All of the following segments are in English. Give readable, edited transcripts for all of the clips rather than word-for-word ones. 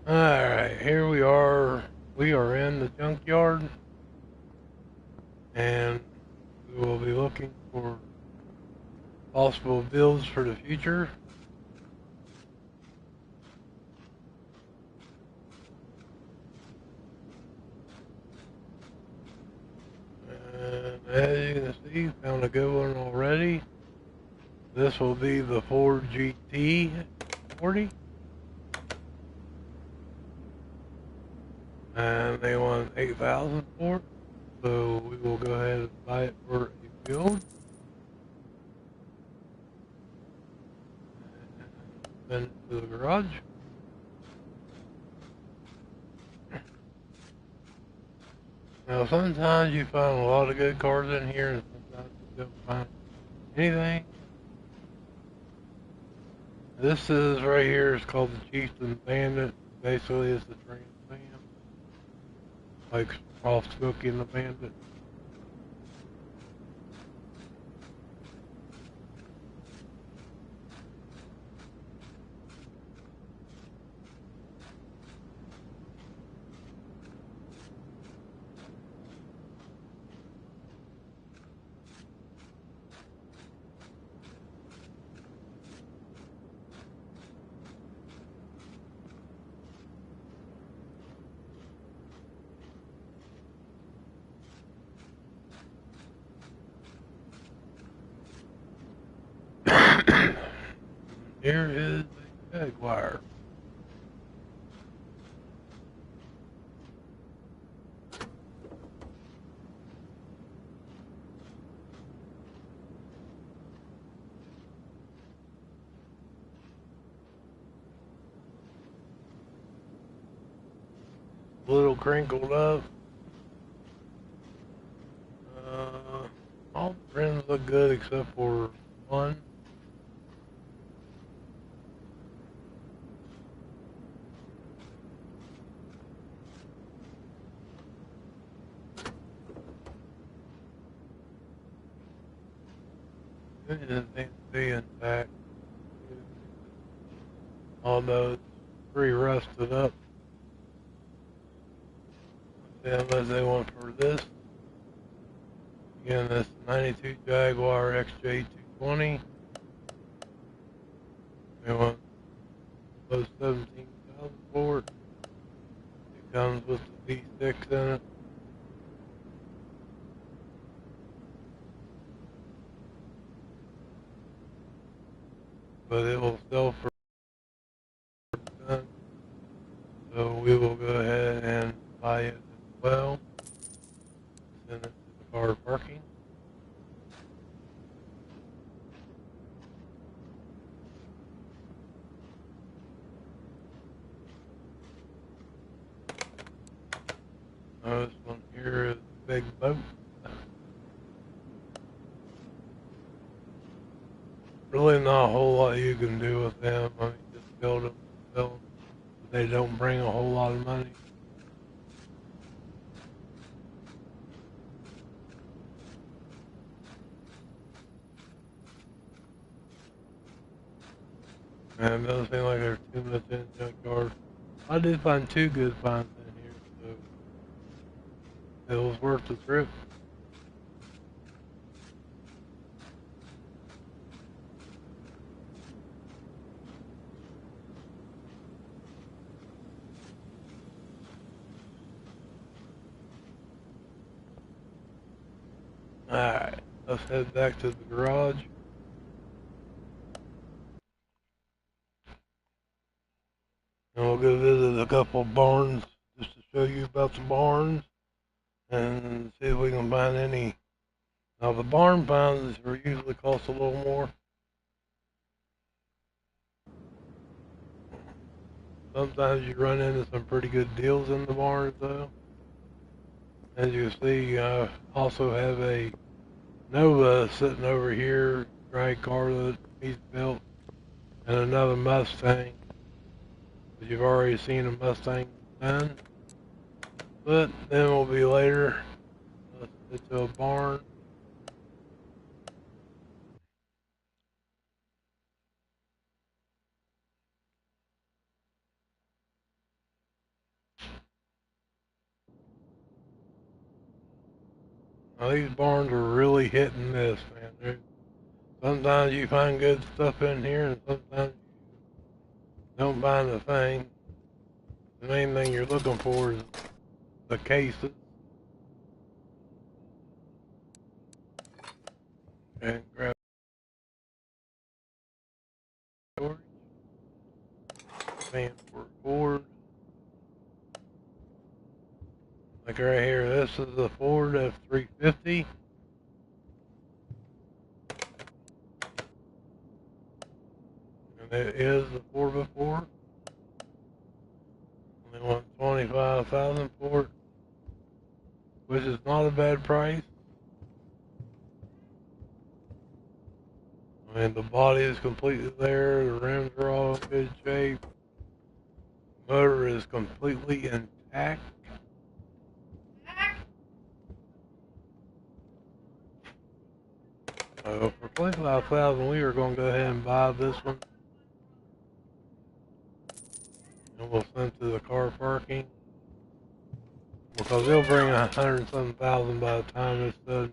Alright, here we are. We are in the junkyard and we will be looking for possible builds for the future. And as you can see, found a good one already. This will be the Ford GT 40. And they want 8,000 for it. So we will go ahead and buy it for a build. And send it to the garage. Now sometimes you find a lot of good cars in here and sometimes you don't find anything. This is right here is called the Chieftain Bandit. Basically it's the Trans Am. Like off Smokey and the Bandit. Here is the Jaguar. A little crinkled up. All the rims look good except for one. Engine seems to be intact, although it's pretty rusted up. Unless they want for this. Again, this 92 Jaguar XJ220. They want close 17,000 for it. It comes with the V6 in it. But it will sell for $1. So we will go ahead and buy it as well. Send it to the car parking. This one here is a big boat. Really not a whole lot you can do with them. I mean, just build them, sell them. They don't bring a whole lot of money. And it doesn't seem like there's too much in the junkyard. I did find two good finds in here, so it was worth the trip. Alright, let's head back to the garage. And we'll go visit a couple barns just to show you about the barns and see if we can find any. Now the barn finds usually cost a little more. Sometimes you run into some pretty good deals in the barns though. As you see, I also have a Nova sitting over here, drag car that he's built, and another Mustang. But you've already seen a Mustang done. But then we'll be later. Let's get to a barn. Now, these barns are really hit and miss, man. Sometimes you find good stuff in here, and sometimes you don't find a thing. The main thing you're looking for is the cases. And grab storage. Paying for a Ford. Like right here, this is a Ford F-350. And it is the 4x4. They want $25,000 for it, which is not a bad price. I mean, the body is completely there, the rims are all in good shape, motor is completely intact. So for $25,000, we are going to go ahead and buy this one, and we'll send it to the car parking, because they'll bring 100-something thousand by the time it's done.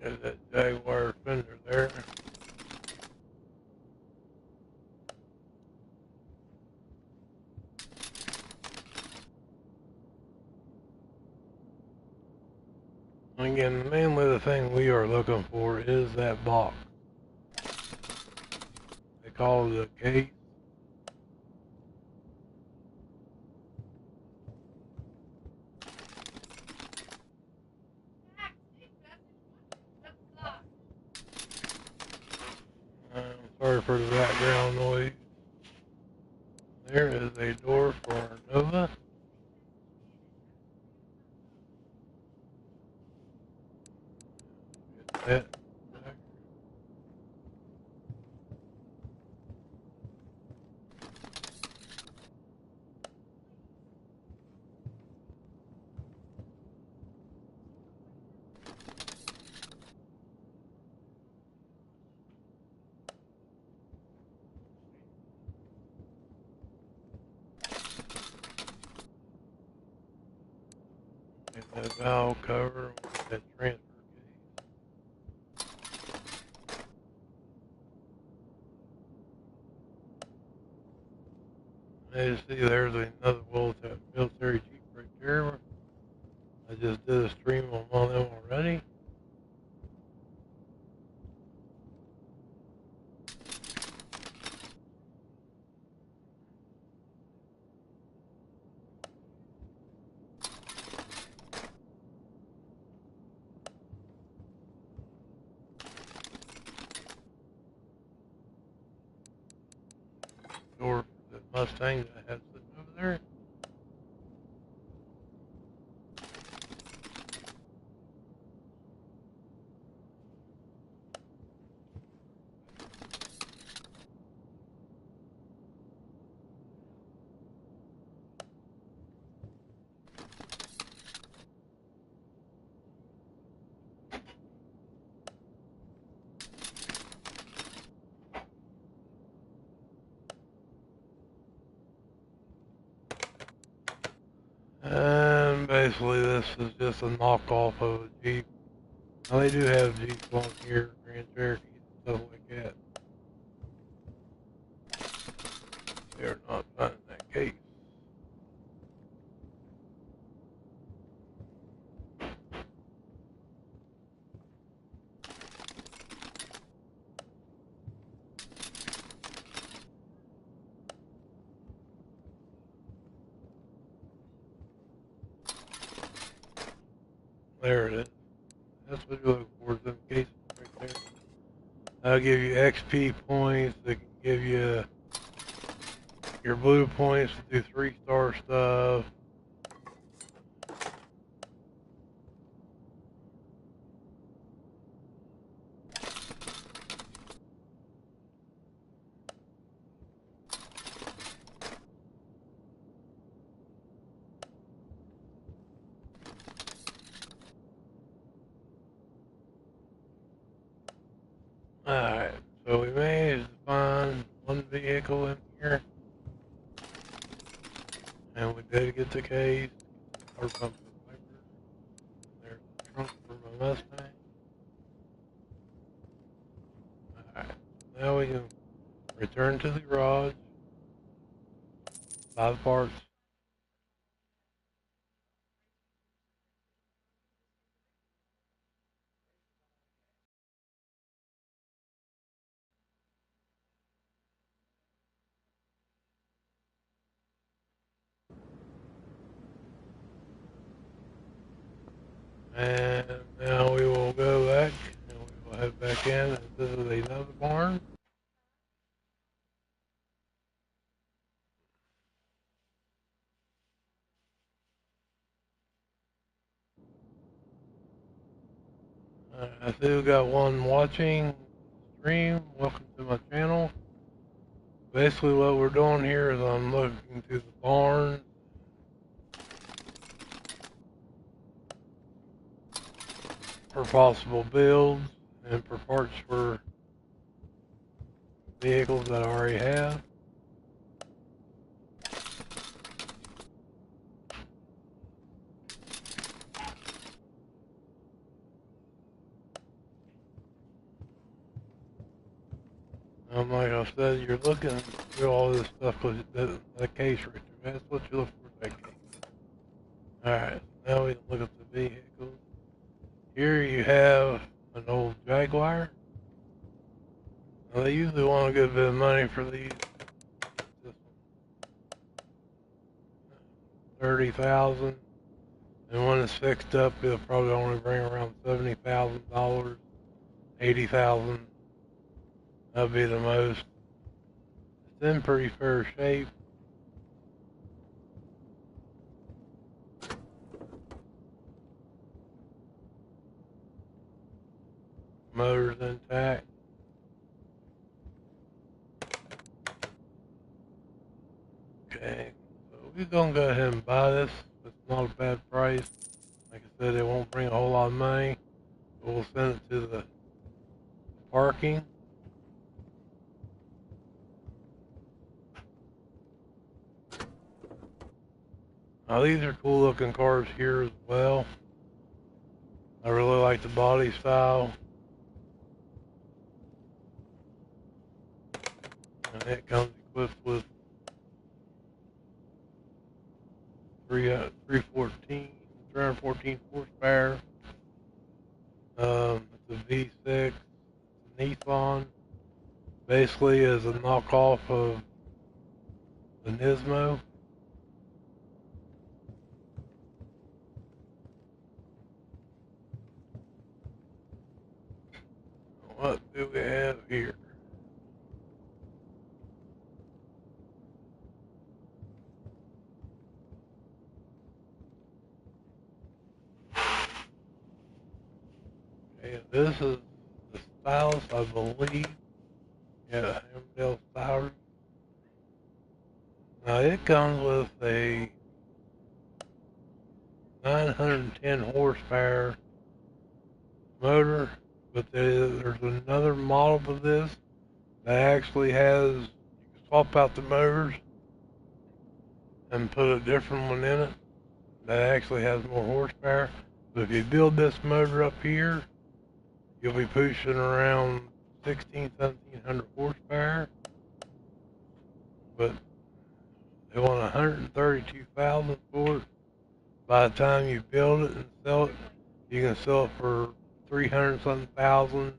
There's that Jaguar fender there. Again, mainly the thing we are looking for is that box. They call it a case. Sorry for the background noise. There is a door for our Nova. Get that back. Get that valve cover with that transfer case. As you see, there's another military Jeep right there. I just did a stream on one of them already. Door for the Mustang that I had sitting over there. And basically this is just a knockoff of a Jeep. Now they do have Jeeps on here, Grand Cherokees and stuff like that. They're not finding that case. There it is. That's what you're looking for, them cases right there. That'll give you XP points. They can give you your blue points to do 3-star stuff. So we managed to find one vehicle in here, and we did get the case, or bumper wipers. There's the trunk for my Mustang. Alright, now we can return to the garage, buy the parts. And now we will go back and we will head back in, and this is another barn. I see we got one watching stream. Welcome to my channel. Basically what we're doing here is I'm looking to the barn for possible builds and for parts for vehicles that I already have. Like I said, you're looking through all this stuff because that case right there, that's what you look for, that case. Alright, now we can look at the vehicles. Here you have an old Jaguar. Now they usually want a good bit of money for these. This one, 30,000, and when it's fixed up, it'll probably only bring around $70,000, 80,000. That'd be the most. It's in pretty fair shape. Motor's intact. Okay, so we're gonna go ahead and buy this. It's not a bad price. Like I said, it won't bring a whole lot of money. But we'll send it to the parking. Now these are cool looking cars here as well. I really like the body style. And it comes equipped with 314 horsepower. It's a V6, Nissan. Basically is a knockoff of the Nismo. What do we have here? Okay, this is the Stylus, I believe. Yeah, Hamdale Stylus. Now it comes with a 910 horsepower motor, but there's another model of this that actually has, you can swap out the motors and put a different one in it that actually has more horsepower. But if you build this motor up here, you'll be pushing around 1700 horsepower. But they want 132,000 for it. By the time you build it and sell it, you can sell it for 300 something thousand,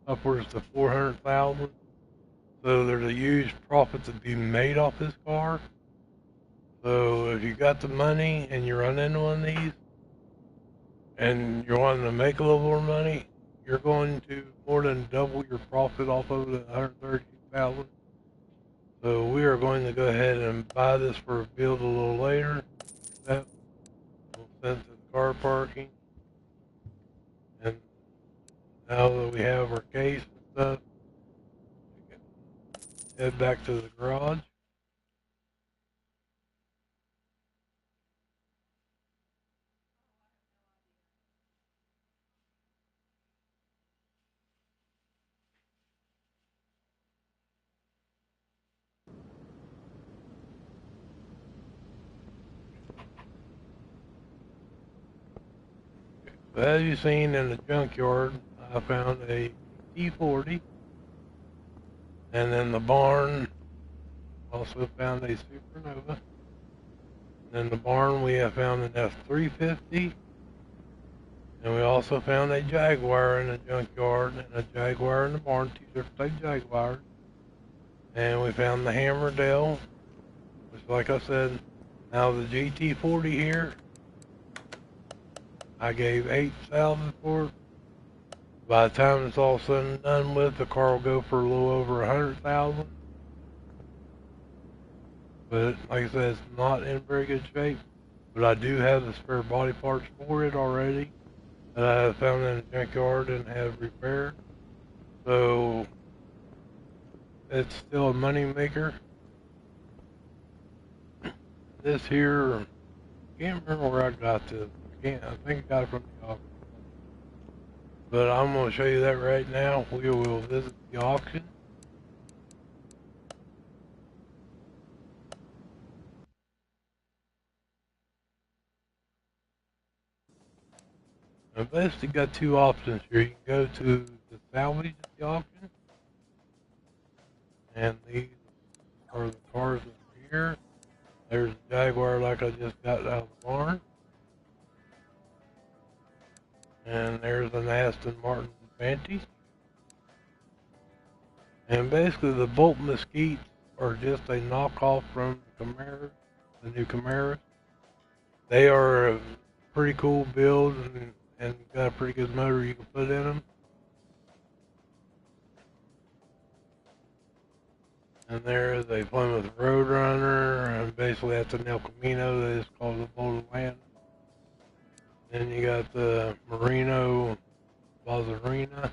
upwards to 400,000. So there's a huge profit to be made off this car. So if you got the money and you run into one of these and you're wanting to make a little more money, you're going to more than double your profit off of the 132,000. So we are going to go ahead and buy this for a build a little later. That we'll send to the car parking. And now that we have our case and stuff, we can head back to the garage. So as you've seen in the junkyard, I found a T40, and in the barn also found a Supernova. And in the barn we have found an F350, and we also found a Jaguar in the junkyard and a Jaguar in the barn, two different type Jaguars. And we found the Hammerdale, which, like I said, now the GT40 here, I gave 8,000 for it. By the time it's all said and done with, the car will go for a little over 100,000. But like I said, it's not in very good shape. But I do have the spare body parts for it already that I have found in the junkyard and have repaired. So it's still a money maker. This here, I can't remember where I got this. I think I got it from the auction. But I'm going to show you that right now. We will visit the auction. I basically got two options here. You can go to the salvage at the auction, and these are the cars that are here. There's a Jaguar like I just got out of the barn, and there's an Aston Martin Vantage. And basically the Bolt Mesquites are just a knockoff from Camaro, the new Camaro. They are a pretty cool build and got a pretty good motor you can put in them. And there is a Plymouth Roadrunner, and basically that's an El Camino that is called the Bolt Land. Then you got the Merino Bazzarina.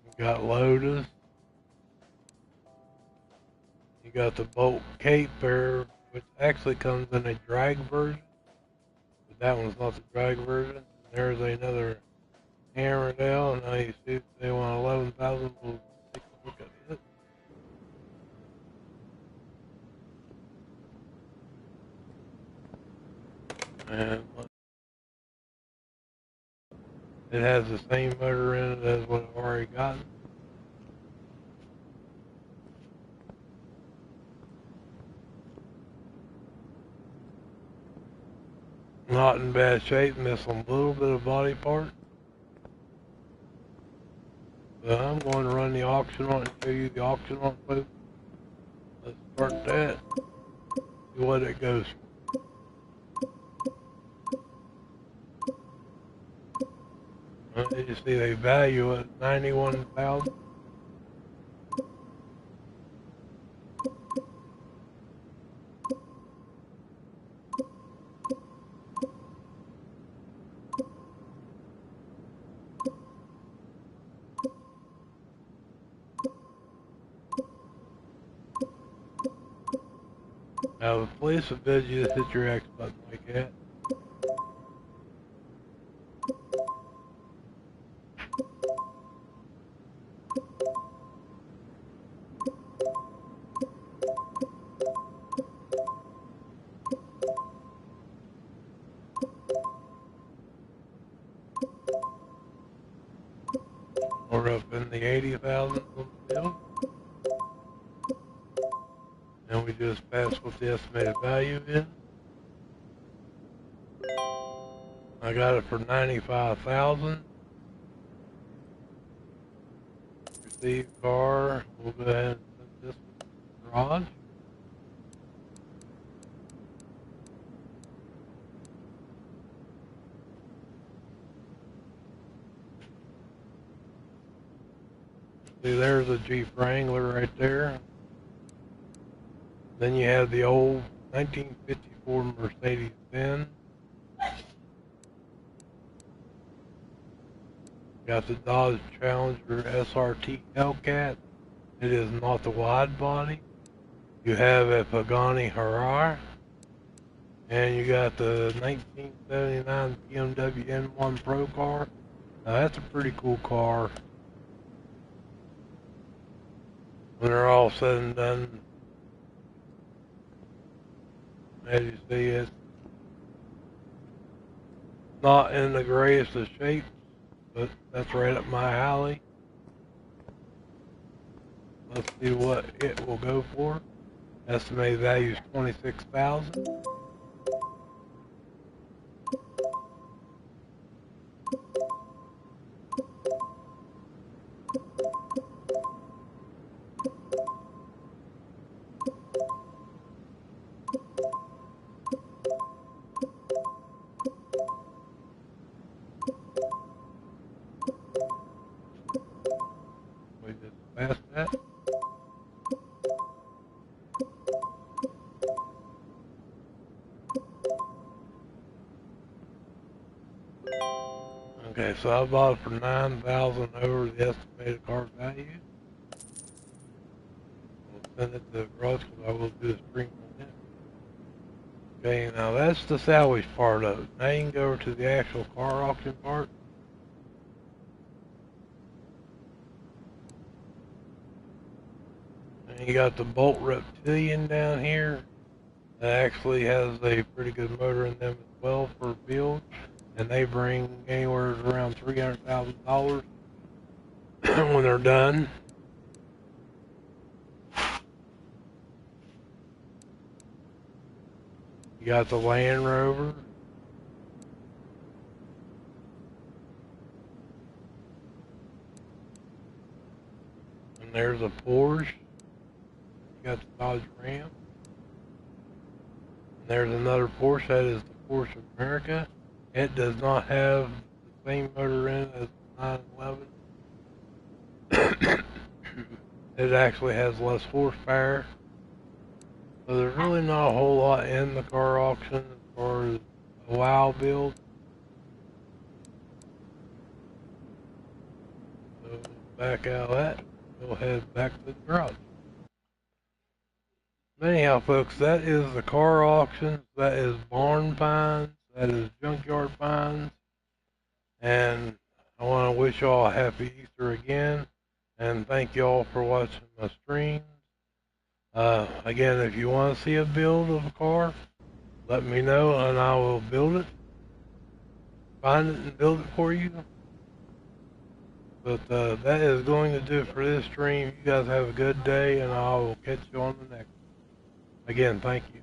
You got Lotus. You got the Bolt Cape there, which actually comes in a drag version, but that one's not the drag version. And there's another Hammerdale, and now you see if they want 11,000, we'll take a look at it. And it has the same motor in it as what I've already gotten. Not in bad shape, missing a little bit of body part. But I'm going to run the auction on it and show you the auction on it, folks. Let's start that. See what it goes for. As you see, they value it at 91,000. Now, the police will bid you to hit your X button like that. We're up in the 80,000 on the bill. And we just passed what the estimated value is. I got it for 95,000. Receive car. We'll go ahead and send this to the garage. See, there's a Jeep Wrangler right there. Then you have the old 1954 Mercedes-Benz. Got the Dodge Challenger SRT Hellcat. It is not the wide body. You have a Pagani Huayra. And you got the 1979 BMW N1 Pro car. Now that's a pretty cool car. When they're all said and done. As you see, it's not in the greatest of shape, but that's right up my alley. Let's see what it will go for. Estimated value is $26,000. We just passed that. Okay, so I bought it for $9,000 over the estimated car value. We'll send it to the garage because I will do a stream on it. Okay, now that's the salvage part of it. Now you can go over to the actual car auction part. And you got the Bolt Reptilian down here. That actually has a pretty good motor in them as well for build. And they bring anywhere around $300,000 when they're done. You got the Land Rover. And there's a Porsche. You got the Dodge Ram. And there's another Porsche. That is the Porsche America. It does not have the same motor in it as the 911. It actually has less horsepower. So there's really not a whole lot in the car auction as far as a wow build. So back out of that, we'll head back to the garage. Anyhow, folks, that is the car auction. That is barn finds. That is junkyard finds. And I want to wish y'all a happy Easter again. And thank y'all for watching my streams. Again, if you want to see a build of a car, let me know and I will build it. Find it and build it for you. But that is going to do it for this stream. You guys have a good day and I will catch you on the next one. Again, thank you.